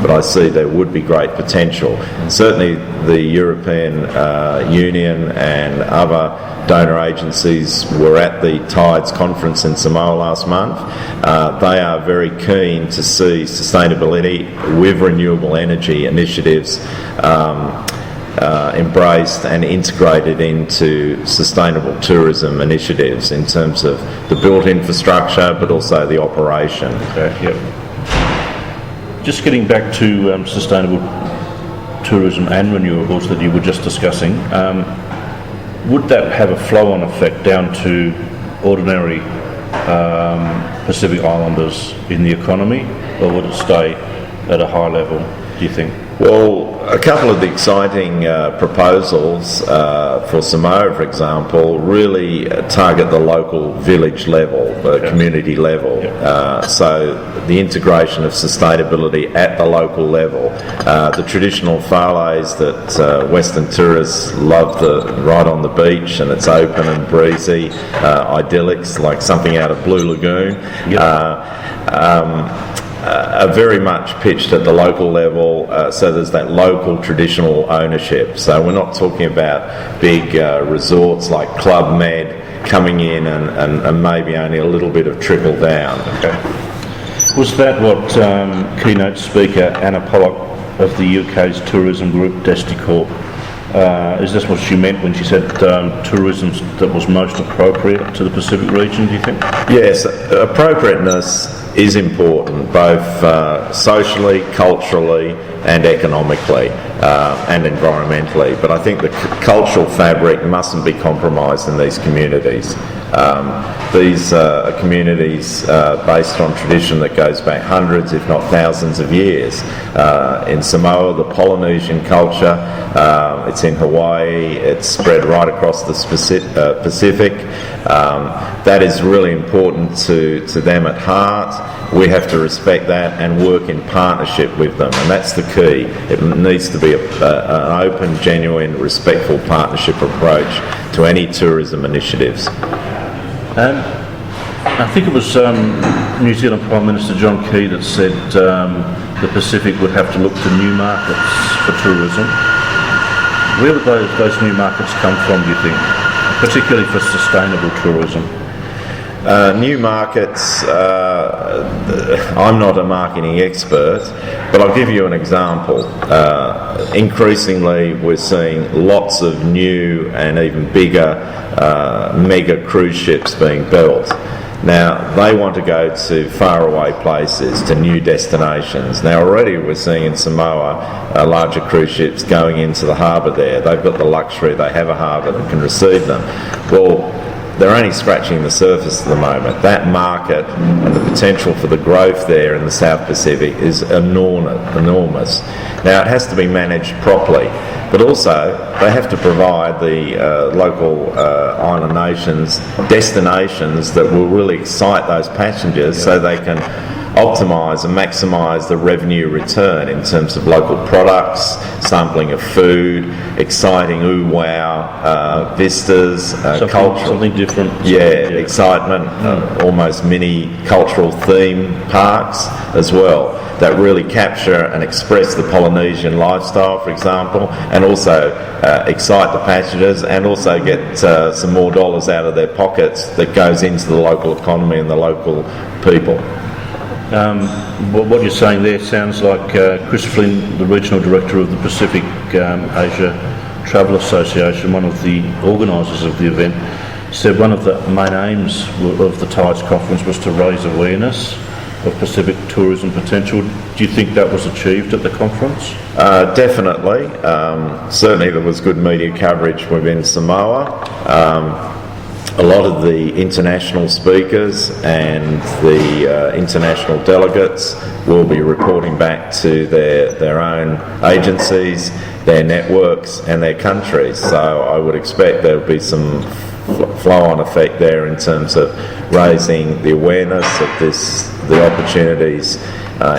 but I see there would be great potential. Certainly the European Union and other donor agencies were at the Tides conference in Samoa last month. They are very keen to see sustainability with renewable energy initiatives embraced and integrated into sustainable tourism initiatives in terms of the built infrastructure but also the operation. Okay, yep. Just getting back to sustainable tourism and renewables that you were just discussing, would that have a flow-on effect down to ordinary Pacific Islanders in the economy, or would it stay at a high level, do you think? Well, a couple of the exciting proposals for Samoa, for example, really target the local village level, the community level. So the integration of sustainability at the local level. The traditional whāleis that Western tourists love to ride on the beach, and it's open and breezy, idyllics like something out of Blue Lagoon. Are very much pitched at the local level, so there's that local traditional ownership. So we're not talking about big resorts like Club Med coming in and maybe only a little bit of trickle down. Okay. Was that what keynote speaker Anna Pollock of the UK's tourism group Desticorp, is this what she meant when she said tourism that was most appropriate to the Pacific region, do you think? Yes, appropriateness is important, both socially, culturally and economically and environmentally. But I think the cultural fabric mustn't be compromised in these communities. These are communities based on tradition that goes back hundreds, if not thousands of years. In Samoa, the Polynesian culture, it's in Hawaii, it's spread right across the Pacific. That is really important to them at heart. We have to respect that and work in partnership with them, and that's the key. It needs to be an open, genuine, respectful partnership approach to any tourism initiatives. I think it was New Zealand Prime Minister John Key that said the Pacific would have to look to new markets for tourism. Where would those new markets come from, do you think, particularly for sustainable tourism? New markets, I'm not a marketing expert, but I'll give you an example. Increasingly, we're seeing lots of new and even bigger mega cruise ships being built. Now, they want to go to faraway places, to new destinations. Now, already we're seeing in Samoa larger cruise ships going into the harbour there. They've got the luxury, they have a harbour that can receive them. Well, they're only scratching the surface at the moment. That market and the potential for the growth there in the South Pacific is enormous. Now, it has to be managed properly, but also they have to provide the local island nations destinations that will really excite those passengers so they can optimise and maximise the revenue return in terms of local products, sampling of food, exciting wow vistas, cultural, something different. Excitement, almost mini cultural theme parks as well that really capture and express the Polynesian lifestyle, for example, and also excite the passengers and also get some more dollars out of their pockets that goes into the local economy and the local people. What you're saying there sounds like Chris Flynn, the Regional Director of the Pacific Asia Travel Association, one of the organisers of the event, said one of the main aims of the Tides conference was to raise awareness of Pacific tourism potential. Do you think that was achieved at the conference? Definitely. Certainly there was good media coverage within Samoa. A lot of the international speakers and the international delegates will be reporting back to their own agencies, their networks and their countries. So I would expect there will be some flow-on effect there in terms of raising the awareness of the opportunities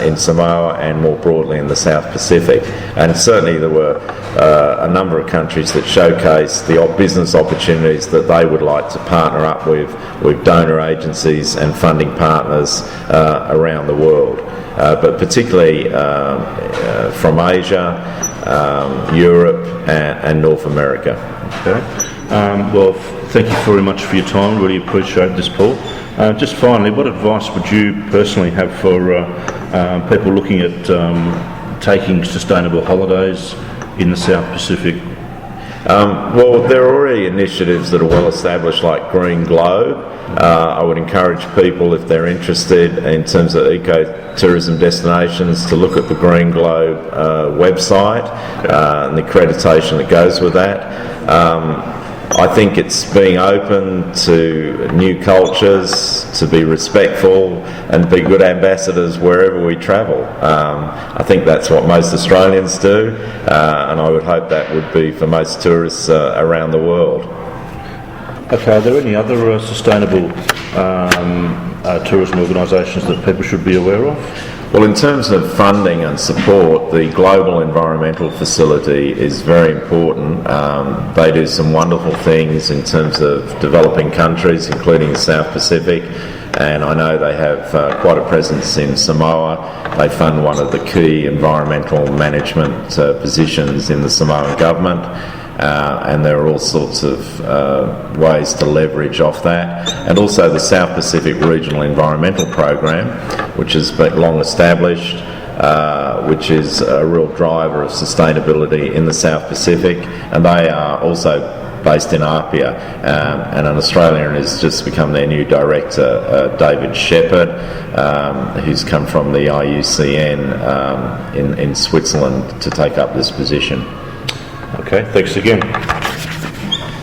in Samoa and more broadly in the South Pacific. And certainly there were a number of countries that showcased the business opportunities that they would like to partner up with donor agencies and funding partners around the world. but particularly from Asia, Europe and North America. Okay. Well, thank you very much for your time. Really appreciate this, Paul. Just finally, what advice would you personally have for people looking at taking sustainable holidays in the South Pacific? Well, there are already initiatives that are well established, like Green Globe. I would encourage people, if they're interested in terms of ecotourism destinations, to look at the Green Globe website and the accreditation that goes with that. I think it's being open to new cultures, to be respectful and be good ambassadors wherever we travel. I think that's what most Australians do, and I would hope that would be for most tourists around the world. Okay, are there any other sustainable tourism organisations that people should be aware of? Well, in terms of funding and support, the Global Environmental Facility is very important. They do some wonderful things in terms of developing countries, including the South Pacific, and I know they have quite a presence in Samoa. They fund one of the key environmental management positions in the Samoan government. And there are all sorts of ways to leverage off that. And also the South Pacific Regional Environmental Program, which has been long established, which is a real driver of sustainability in the South Pacific. And they are also based in Apia, and an Australian has just become their new director, David Shepherd, who's come from the IUCN in Switzerland to take up this position. Okay, thanks again.